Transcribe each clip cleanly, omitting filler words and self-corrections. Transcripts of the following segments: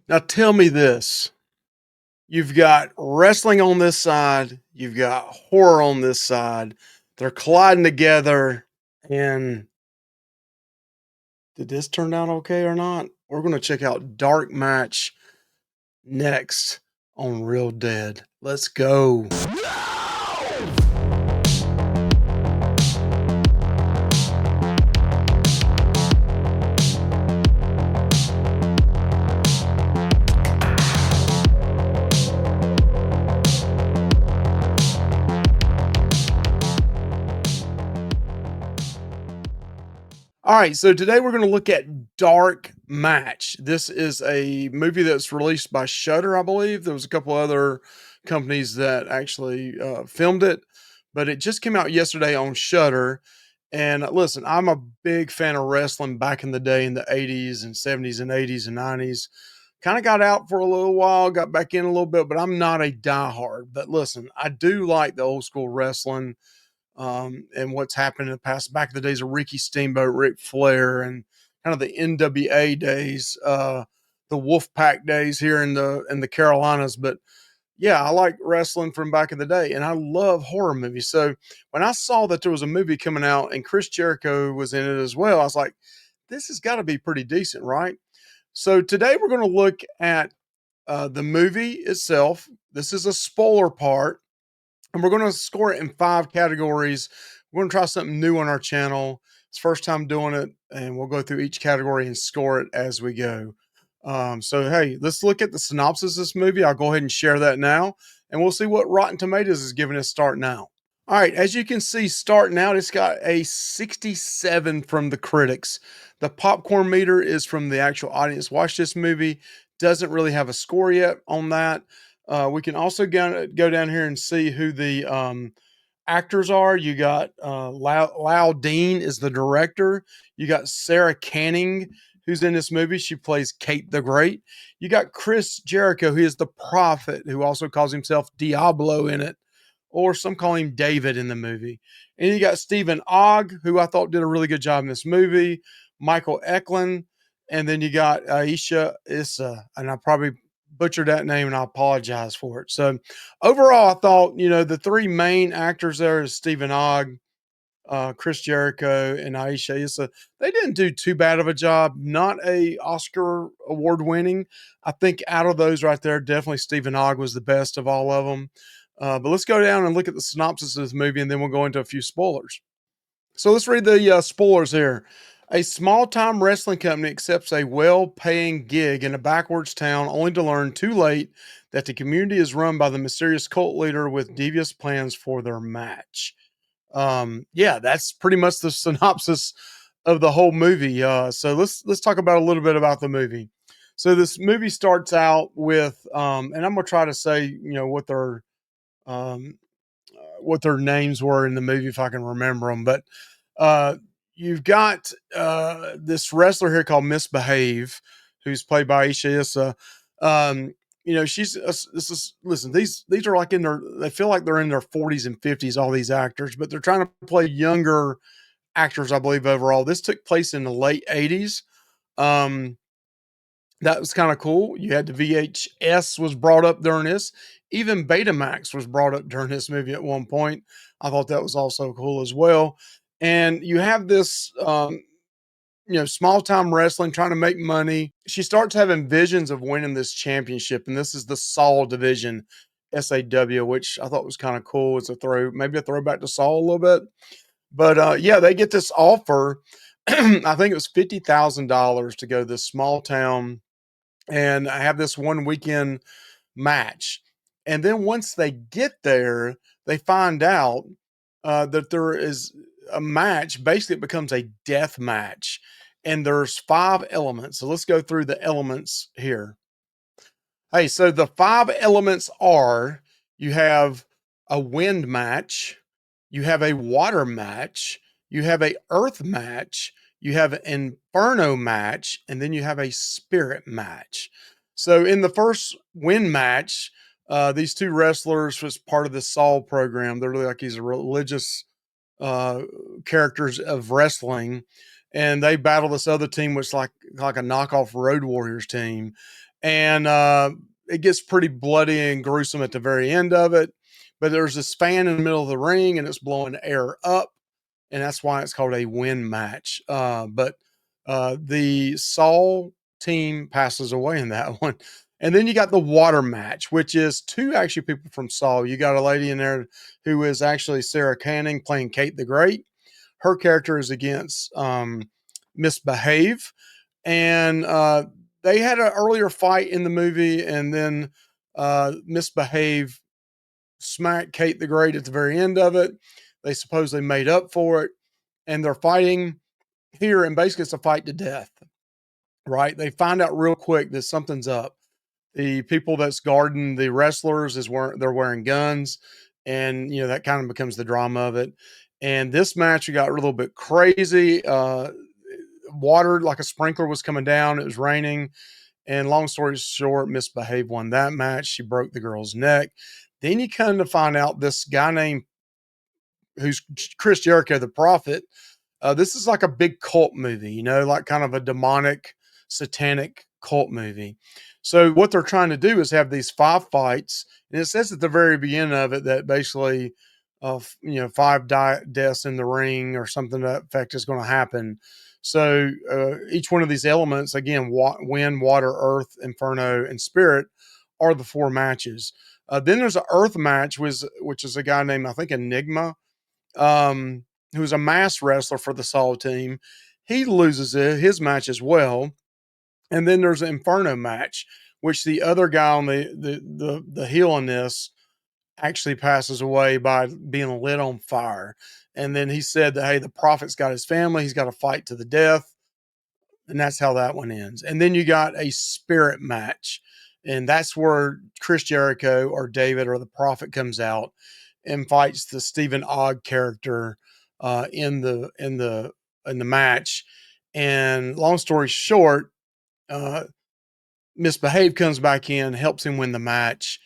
Now tell me this. You've got wrestling on this side, you've got horror on this side. They're colliding together. And did this turn out okay or not? We're going to check out Dark Match next on Real Dead. Let's go. All right, so today we're going to look at Dark Match. This is a movie that's released by Shudder, I believe. There was a couple other companies that actually filmed it, but it just came out yesterday on Shudder. And listen, I'm a big fan of wrestling back in the day in the 80s and 70s and 80s and 90s. Kind of got out for a little while, got back in a little bit, but I'm not a diehard. But listen, I do like the old school wrestling, and what's happened in the past. Back in the days of Ricky Steamboat, Ric Flair, and kind of the NWA days, the Wolfpack days here in the Carolinas. But yeah, I like wrestling from back in the day, and I love horror movies. So when I saw that there was a movie coming out and Chris Jericho was in it as well, I was like, this has got to be pretty decent, right? So today we're going to look at the movie itself. This is a spoiler part, and we're going to score it in 5 categories. We're going to try something new on our channel. It's first time doing it, and we'll go through each category and score it as we go. So, hey, let's look at the synopsis of this movie. I'll go ahead and share that now, and we'll see what Rotten Tomatoes is giving us start now. All right, as you can see, starting out, it's got a 67 from the critics. The popcorn meter is from the actual audience. Watch this movie. Doesn't really have a score yet on that. We can also go down here and see who the actors are. You got Lau Dean is the director. You got Sarah Canning, who's in this movie. She plays Kate the Great. You got Chris Jericho, who is the prophet, who also calls himself Diablo in it, or some call him David in the movie. And you got Stephen Ogg, who I thought did a really good job in this movie, Michael Eklund, and then you got Ayisha Issa, and I probably butchered that name and I apologize for it. So overall, I thought, the three main actors there is Stephen Ogg, Chris Jericho, and Ayisha Issa. They didn't do too bad of a job. Not a Oscar award winning. I think out of those right there, definitely Stephen Ogg was the best of all of them. But let's go down and look at the synopsis of this movie, and then we'll go into a few spoilers. So let's read the spoilers here. A small time wrestling company accepts a well paying gig in a backwards town only to learn too late that the community is run by the mysterious cult leader with devious plans for their match. Yeah, that's pretty much the synopsis of the whole movie. So let's talk about a little bit about the movie. So this movie starts out with, and I'm gonna try to say, um, what their names were in the movie if I can remember them. But uh, you've got this wrestler here called Misbehave, who's played by Aisha Issa. She's this is listen. These are like they feel like they're in their 40s and 50s. All these actors, but they're trying to play younger actors, I believe. Overall, this took place in the late 80s. Um, that was kind of cool. You had the VHS was brought up during this. Even Betamax was brought up during this movie at one point. I thought that was also cool as well. And you have this, small time wrestling trying to make money. She starts having visions of winning this championship, and this is the Saul division, SAW, which I thought was kind of cool. It's maybe a throwback to Saul a little bit. But yeah, they get this offer. I think it was $50,000 to go to this small town and I have this one weekend match. And then once they get there, they find out that there is a match. Basically, it becomes a death match. And there's 5 elements. So let's go through the elements here. Hey, so the 5 elements are you have a wind match, you have a water match, you have a earth match, you have an inferno match, and then you have a spirit match. So in the first wind match, these two wrestlers was part of the Saul program. They're really like these religious uh, characters of wrestling, and they battle this other team, which like a knockoff Road Warriors team. and it gets pretty bloody and gruesome at the very end of it. But there's this fan in the middle of the ring, and it's blowing air up, and that's why it's called a wind match. But the Saul team passes away in that one. And then you got the water match, which is two actually people from Saul. You got a lady in there who is actually Sarah Canning playing Kate the Great. Her character is against Misbehave, and they had an earlier fight in the movie, and then Misbehave smacked Kate the Great at the very end of it. They supposedly made up for it, and they're fighting here, and basically it's a fight to death. Right? They find out real quick that something's up. The people that's guarding the wrestlers they're wearing guns, and that kind of becomes the drama of it. And this match got a little bit crazy. Water like a sprinkler was coming down. It was raining, and long story short, Misbehave won that match. She broke the girl's neck. Then you kind of find out this guy named who's Chris Jericho, the Prophet. This is like a big cult movie, like kind of a demonic, satanic cult movie. So what they're trying to do is have these five fights, and it says at the very beginning of it that basically, five deaths in the ring or something to that effect is going to happen. So each one of these elements, again, wind, water, earth, inferno, and spirit, are the four matches. Then there's an earth match, which is a guy named I think Enigma, who's a mass wrestler for the Saul team. He loses his match as well. And then there's an Inferno match, which the other guy on the heel in this actually passes away by being lit on fire. And then he said that, hey, the prophet's got his family. He's got to fight to the death. And that's how that one ends. And then you got a spirit match. And that's where Chris Jericho or David or the prophet comes out and fights the Stephen Ogg character in the match. And long story short, uh, Misbehave comes back in, helps him win the match,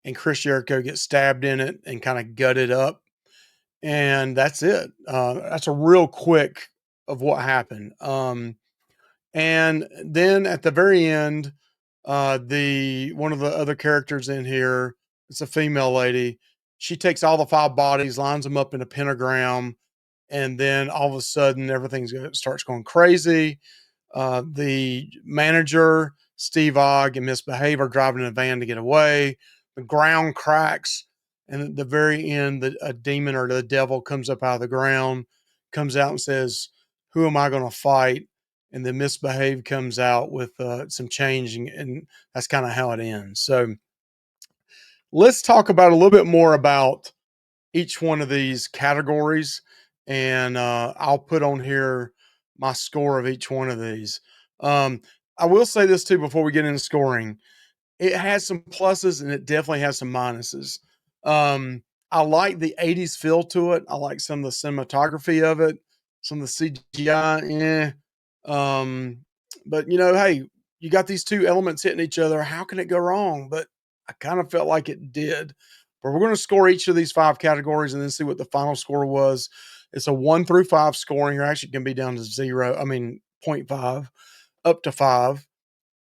and Chris Jericho gets stabbed in it and kind of gutted up, and that's it. That's a real quick of what happened. And then at the very end, the one of the other characters in here, it's a female lady. She takes all the five bodies, lines them up in a pentagram, and then all of a sudden everything starts going crazy. The manager, Steve Ogg, and Misbehave are driving in a van to get away. The ground cracks, and at the very end, a demon or the devil comes up out of the ground, comes out and says, "Who am I going to fight?" And then Misbehave comes out with some change, and that's kind of how it ends. So let's talk about a little bit more about each one of these categories, and I'll put on here my score of each one of these. Um, I will say this too before we get into scoring. It has some pluses and it definitely has some minuses. Um, I like the 80s feel to it. I like some of the cinematography of it, some of the CGI. Um, but hey, you got these two elements hitting each other. How can it go wrong? But I kind of felt like it did. But we're going to score each of these five categories and then see what the final score was. It's a 1 through 5 scoring, or actually can be down to 0. I mean, zero 0.5 up to 5,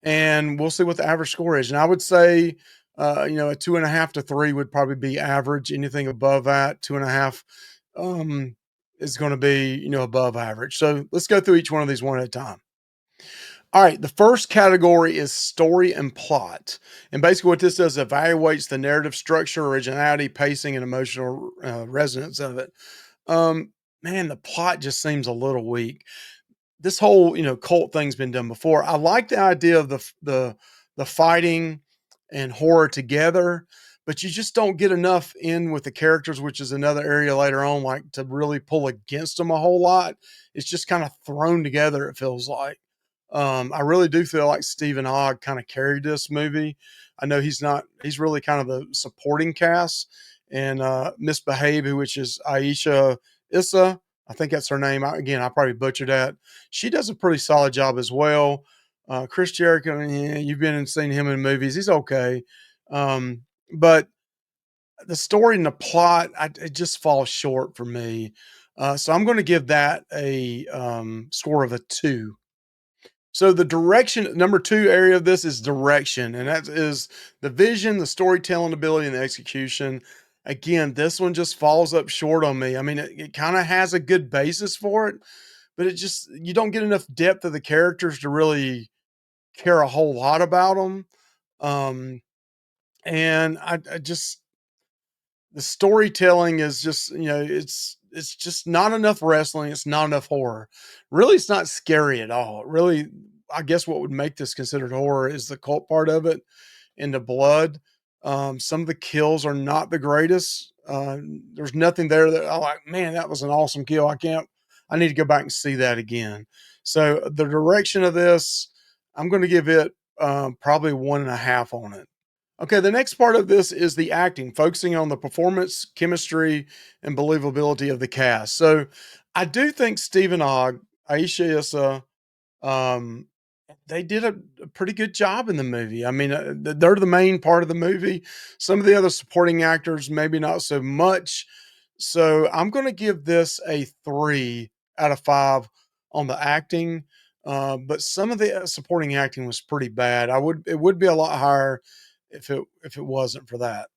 and we'll see what the average score is. And I would say, a 2.5 to 3 would probably be average. Anything above that, 2.5, is going to be, above average. So let's go through each one of these one at a time. All right, the first category is story and plot. And basically, what this does evaluates the narrative structure, originality, pacing, and emotional resonance of it. Man, the plot just seems a little weak. This whole cult thing's been done before. I like the idea of the fighting and horror together, but you just don't get enough in with the characters, which is another area later on, like to really pull against them a whole lot. It's just kind of thrown together. It feels like. I really do feel like Stephen Ogg kind of carried this movie. I know he's not. He's really kind of the supporting cast, and Misbehave, which is Ayisha Issa. I think that's her name. Again, I probably butchered that. She does a pretty solid job as well. Chris Jericho, yeah, you've been and seen him in movies. He's okay. But the story and the plot, it just falls short for me. So I'm going to give that a score of a 2. So the direction, number two area of this is direction, and that is the vision, the storytelling ability, and the execution. Again, this one just falls up short on me. I mean, it kind of has a good basis for it, but it just, you don't get enough depth of the characters to really care a whole lot about them. Um, and I just, the storytelling is just, it's just not enough wrestling. It's not enough horror. Really, it's not scary at all. Really, I guess what would make this considered horror is the cult part of it and the blood. Some of the kills are not the greatest. There's nothing there that I like. Man, that was an awesome kill. I can't. I need to go back and see that again. So the direction of this, I'm going to give it probably 1.5 on it. Okay, the next part of this is the acting, focusing on the performance, chemistry, and believability of the cast. So I do think Stephen Ogg, Aisha Issa, um, they did a pretty good job in the movie. I mean, they're the main part of the movie. Some of the other supporting actors, maybe not so much. So I'm going to give this a 3 out of 5 on the acting. But some of the supporting acting was pretty bad. It would be a lot higher if it wasn't for that.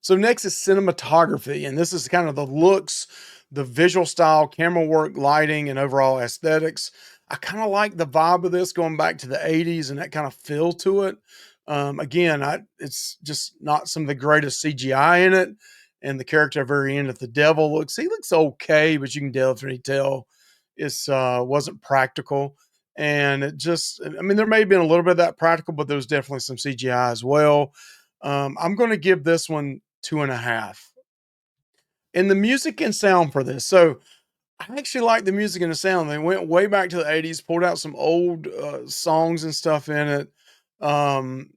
So next is cinematography, and this is kind of the looks, the visual style, camera work, lighting, and overall aesthetics. I kind of like the vibe of this going back to the 80s and that kind of feel to it. Again, it's just not some of the greatest CGI in it. And the character at the very end, if the devil he looks okay, but you can definitely tell it's wasn't practical. And it just, I mean, there may have been a little bit of that practical, but there was definitely some CGI as well. I'm going to give this one 2.5. And the music and sound for this. So I actually like the music and the sound. They went way back to the 80s, pulled out some old songs and stuff in it. Um,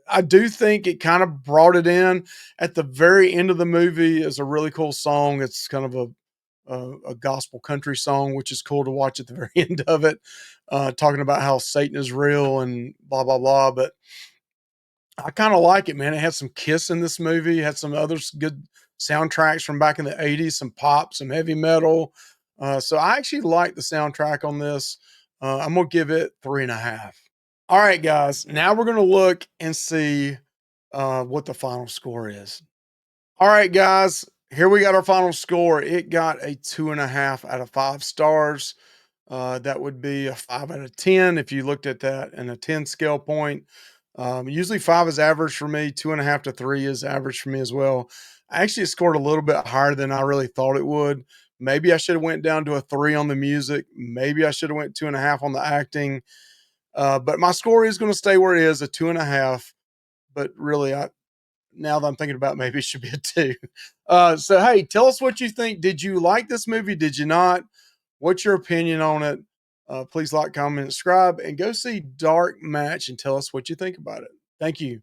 I do think it kind of brought it in at the very end of the movie is a really cool song. It's kind of a gospel country song, which is cool to watch at the very end of it, talking about how Satan is real and blah, blah, blah. But I kinda like it, man. It had some Kiss in this movie, had some other good soundtracks from back in the '80s, some pop, some heavy metal. So I actually like the soundtrack on this. I'm gonna give it 3.5. Alright, guys, now we're gonna look and see, what the final score is. Alright, guys, here we got our final score. It got a 2.5 out of 5 stars. That would be a 5 out of 10 if you looked at that in a 10 scale point. Usually 5 is average for me, 2.5 to 3 is average for me as well. I actually scored a little bit higher than I really thought it would. Maybe I should have went down to a 3 on the music. Maybe I should have went 2.5 on the acting. But my score is going to stay where it is, a 2.5. But really, now that I'm thinking about it, maybe it should be a 2. So hey, tell us what you think. Did you like this movie? Did you not? What's your opinion on it? Please like, comment, subscribe, and go see Dark Match and tell us what you think about it. Thank you.